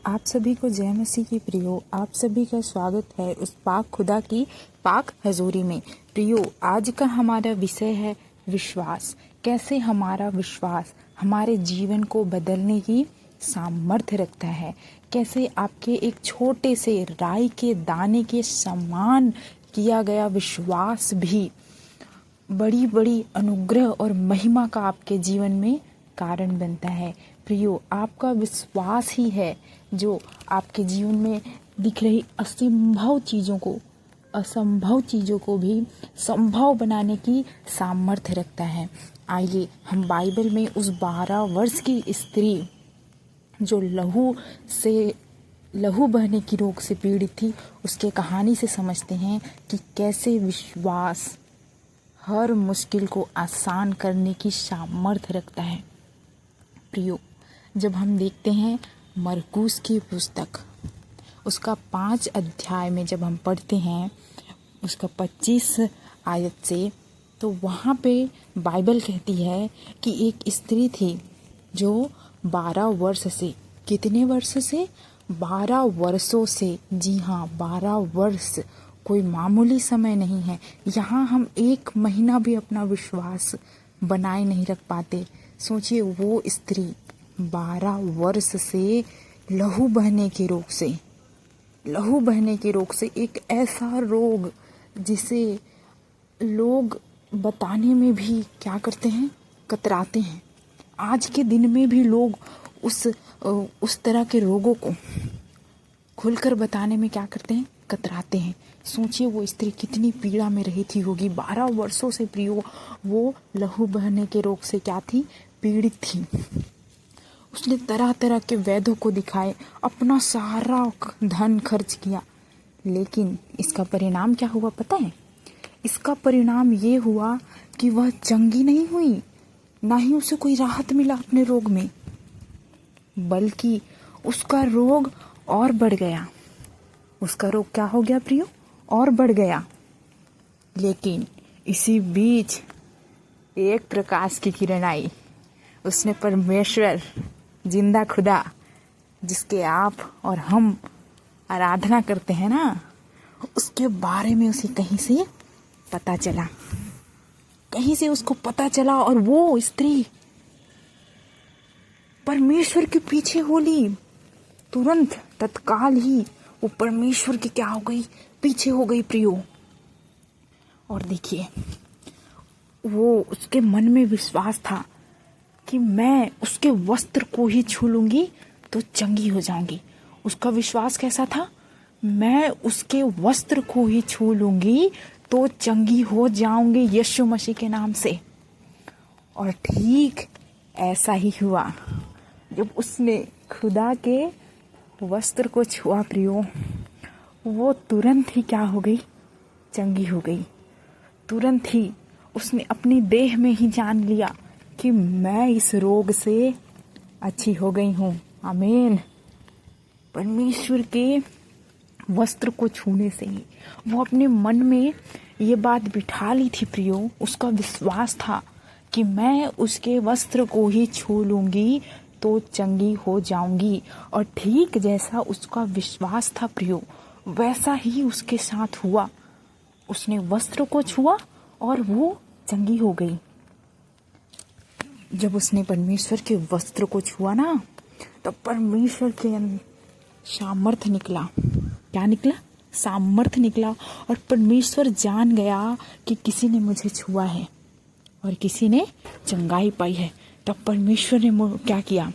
आप सभी को जय मसीह की प्रियो। आप सभी का स्वागत है उस पाक खुदा की पाक हजूरी में। प्रियो, आज का हमारा विषय है विश्वास। कैसे हमारा विश्वास हमारे जीवन को बदलने की सामर्थ्य रखता है। कैसे आपके एक छोटे से राई के दाने के समान किया गया विश्वास भी बड़ी बड़ी अनुग्रह और महिमा का आपके जीवन में कारण बनता है। प्रियो, आपका विश्वास ही है जो आपके जीवन में दिख रही असंभव चीज़ों को भी संभव बनाने की सामर्थ्य रखता है। आइए हम बाइबल में उस 12 वर्ष की स्त्री जो लहू बहने की रोग से पीड़ित थी, उसके कहानी से समझते हैं कि कैसे विश्वास हर मुश्किल को आसान करने की सामर्थ्य रखता है। प्रियो, जब हम देखते हैं मरकुस की पुस्तक, उसका 5 अध्याय में जब हम पढ़ते हैं उसका 25 आयत से, तो वहाँ पे बाइबल कहती है कि एक स्त्री थी जो 12 वर्ष से, कितने वर्ष से? 12 वर्षों से। जी हाँ, 12 वर्ष कोई मामूली समय नहीं है। यहाँ हम 1 महीना भी अपना विश्वास बनाए नहीं रख पाते। सोचिए, वो स्त्री 12 वर्ष से लहू बहने के रोग से, एक ऐसा रोग जिसे लोग बताने में भी क्या करते हैं, कतराते हैं। आज के दिन में भी लोग उस तरह के रोगों को खुलकर बताने में क्या करते हैं, कतराते हैं। सोचिए, वो स्त्री कितनी पीड़ा में रही थी होगी 12 वर्षों से। प्रियो, वो लहू बहने के रोग से क्या थी, पीड़ित थी। उसने तरह तरह के वैद्यों को दिखाए, अपना सारा धन खर्च किया, लेकिन इसका परिणाम क्या हुआ पता है? इसका परिणाम ये हुआ कि वह चंगी नहीं हुई, ना ही उसे कोई राहत मिला अपने रोग में, बल्कि उसका रोग और बढ़ गया। उसका रोग क्या हो गया प्रियो? और बढ़ गया। लेकिन इसी बीच एक प्रकाश की किरण आई। उसने परमेश्वर, जिंदा खुदा, जिसके आप और हम आराधना करते हैं ना, उसके बारे में उसे कहीं से पता चला। उसको पता चला और वो स्त्री परमेश्वर के पीछे हो ली। तुरंत, तत्काल ही वो परमेश्वर के क्या हो गई, पीछे हो गई प्रियो। और देखिए, वो उसके मन में विश्वास था कि मैं उसके वस्त्र को ही छू लूंगी तो चंगी हो जाऊंगी। उसका विश्वास कैसा था? मैं उसके वस्त्र को ही छू लूंगी तो चंगी हो जाऊंगी यीशु मसीह के नाम से। और ठीक ऐसा ही हुआ। जब उसने खुदा के वस्त्र को छुआ प्रियो, वो तुरंत ही क्या हो गई, चंगी हो गई। तुरंत ही उसने अपनी देह में ही जान लिया कि मैं इस रोग से अच्छी हो गई हूँ। आमीन। परमेश्वर के वस्त्र को छूने से ही वो अपने मन में ये बात बिठा ली थी प्रियो। उसका विश्वास था कि मैं उसके वस्त्र को ही छू लूंगी तो चंगी हो जाऊंगी। और ठीक जैसा उसका विश्वास था प्रियो, वैसा ही उसके साथ हुआ। उसने वस्त्र को छुआ और वो चंगी हो गई। जब उसने परमेश्वर के वस्त्र को छुआ ना, तब परमेश्वर के सामर्थ्य निकला। क्या निकला? सामर्थ्य निकला। और परमेश्वर जान गया कि किसी ने मुझे छुआ है और किसी ने चंगाई पाई है। तब परमेश्वर ने क्या किया?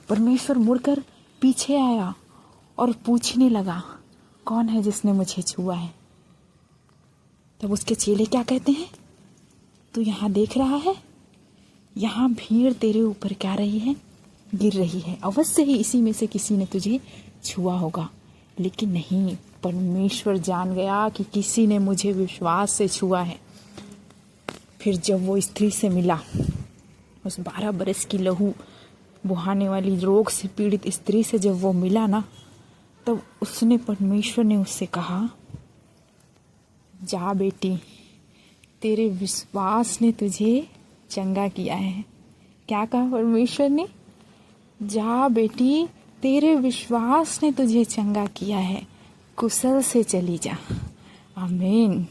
परमेश्वर मुड़कर पीछे आया और पूछने लगा, कौन है जिसने मुझे छुआ है? तब उसके चेले क्या कहते हैं? तू यहाँ देख रहा है, यहाँ भीड़ तेरे ऊपर क्या रही है, गिर रही है। अवश्य ही इसी में से किसी ने तुझे छुआ होगा। लेकिन नहीं, परमेश्वर जान गया कि किसी ने मुझे विश्वास से छुआ है। फिर जब वो स्त्री से मिला, उस 12 बरस की लहू बहाने वाली रोग से पीड़ित स्त्री से जब वो मिला ना, तब परमेश्वर ने उससे कहा, जा बेटी, तेरे विश्वास ने तुझे चंगा किया है। क्या कहा परमेश्वर ने? जा बेटी, तेरे विश्वास ने तुझे चंगा किया है, कुशल से चली जा। आमीन।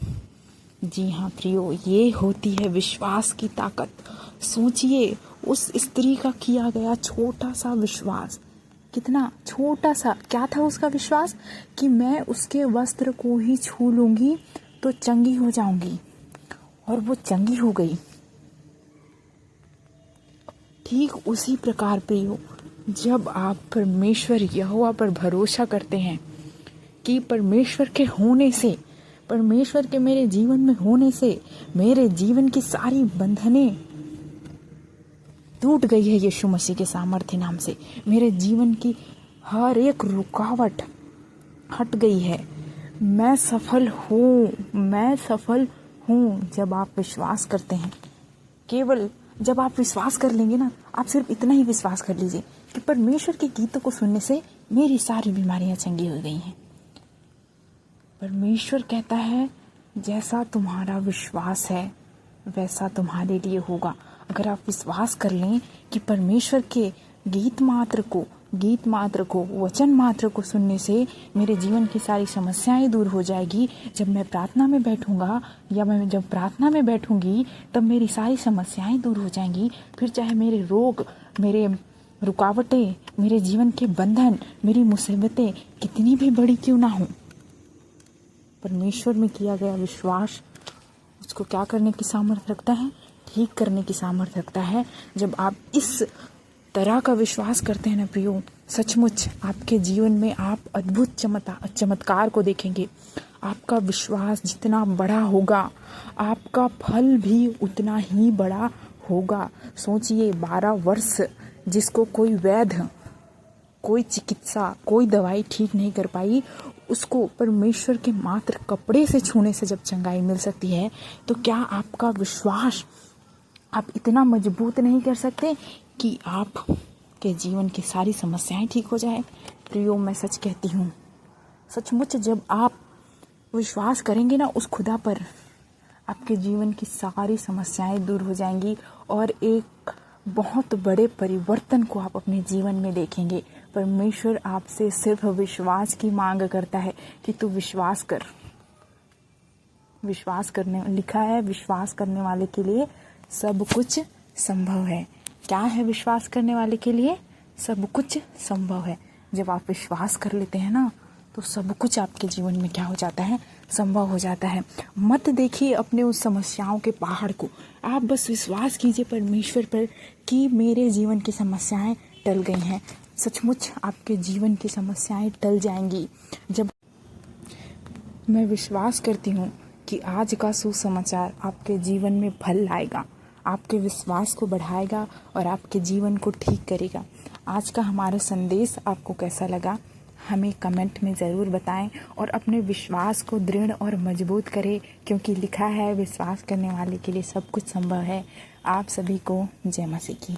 जी हाँ प्रियो, ये होती है विश्वास की ताकत। सोचिए उस स्त्री का किया गया छोटा सा विश्वास, कितना छोटा सा, क्या था उसका विश्वास कि मैं उसके वस्त्र को ही छू लूंगी तो चंगी हो जाऊंगी, और वो चंगी हो गई। ठीक उसी प्रकार प्रियो, जब आप परमेश्वर यहोवा पर भरोसा करते हैं कि परमेश्वर के होने से, परमेश्वर के मेरे जीवन में होने से मेरे जीवन की सारी बंधनें टूट गई है यीशु मसीह के सामर्थ्य नाम से, मेरे जीवन की हर एक रुकावट हट गई है, मैं सफल हूँ। जब आप विश्वास करते हैं, केवल जब आप विश्वास कर लेंगे ना, आप सिर्फ इतना ही विश्वास कर लीजिए कि परमेश्वर के गीतों को सुनने से मेरी सारी बीमारियां चंगी हो गई हैं। परमेश्वर कहता है जैसा तुम्हारा विश्वास है वैसा तुम्हारे लिए होगा। अगर आप विश्वास कर लें कि परमेश्वर के गीत मात्र को वचन मात्र को सुनने से मेरे जीवन की सारी समस्याएं दूर हो जाएगी। जब मैं प्रार्थना में बैठूंगा या मैं जब प्रार्थना में बैठूंगी तब मेरी सारी समस्याएं दूर हो जाएंगी। फिर चाहे मेरे रोग, मेरे रुकावटें, मेरे जीवन के बंधन, मेरी मुसीबतें कितनी भी बड़ी क्यों ना हो, परमेश्वर में किया गया विश्वास उसको क्या करने की सामर्थ्य रखता है, ठीक करने की सामर्थ्य रखता है। जब आप इस तरह का विश्वास करते हैं ना प्रियो, सचमुच आपके जीवन में आप अद्भुत चमत्कार को देखेंगे। आपका विश्वास जितना बड़ा होगा आपका फल भी उतना ही बड़ा होगा। सोचिए 12 वर्ष जिसको कोई वैद्य, कोई चिकित्सा, कोई दवाई ठीक नहीं कर पाई, उसको परमेश्वर के मात्र कपड़े से छूने से जब चंगाई मिल सकती है, तो क्या आपका विश्वास आप इतना मजबूत नहीं कर सकते कि आप के जीवन की सारी समस्याएं ठीक हो जाए। प्रियो, मैं सच कहती हूँ, सचमुच जब आप विश्वास करेंगे ना उस खुदा पर, आपके जीवन की सारी समस्याएं दूर हो जाएंगी और एक बहुत बड़े परिवर्तन को आप अपने जीवन में देखेंगे। परमेश्वर आपसे सिर्फ विश्वास की मांग करता है कि तू विश्वास कर। विश्वास करने लिखा है, विश्वास करने वाले के लिए सब कुछ संभव है। क्या है विश्वास करने वाले के लिए? सब कुछ संभव है। जब आप विश्वास कर लेते हैं ना तो सब कुछ आपके जीवन में क्या हो जाता है, संभव हो जाता है। मत देखिए अपने उस समस्याओं के पहाड़ को, आप बस विश्वास कीजिए परमेश्वर पर कि मेरे जीवन की समस्याएं टल गई हैं। सचमुच आपके जीवन की समस्याएं टल जाएंगी। जब मैं विश्वास करती हूँ कि आज का सुसमाचार आपके जीवन में फल लाएगा, आपके विश्वास को बढ़ाएगा और आपके जीवन को ठीक करेगा। आज का हमारा संदेश आपको कैसा लगा हमें कमेंट में ज़रूर बताएं और अपने विश्वास को दृढ़ और मजबूत करें, क्योंकि लिखा है विश्वास करने वाले के लिए सब कुछ संभव है। आप सभी को जय मसीह की।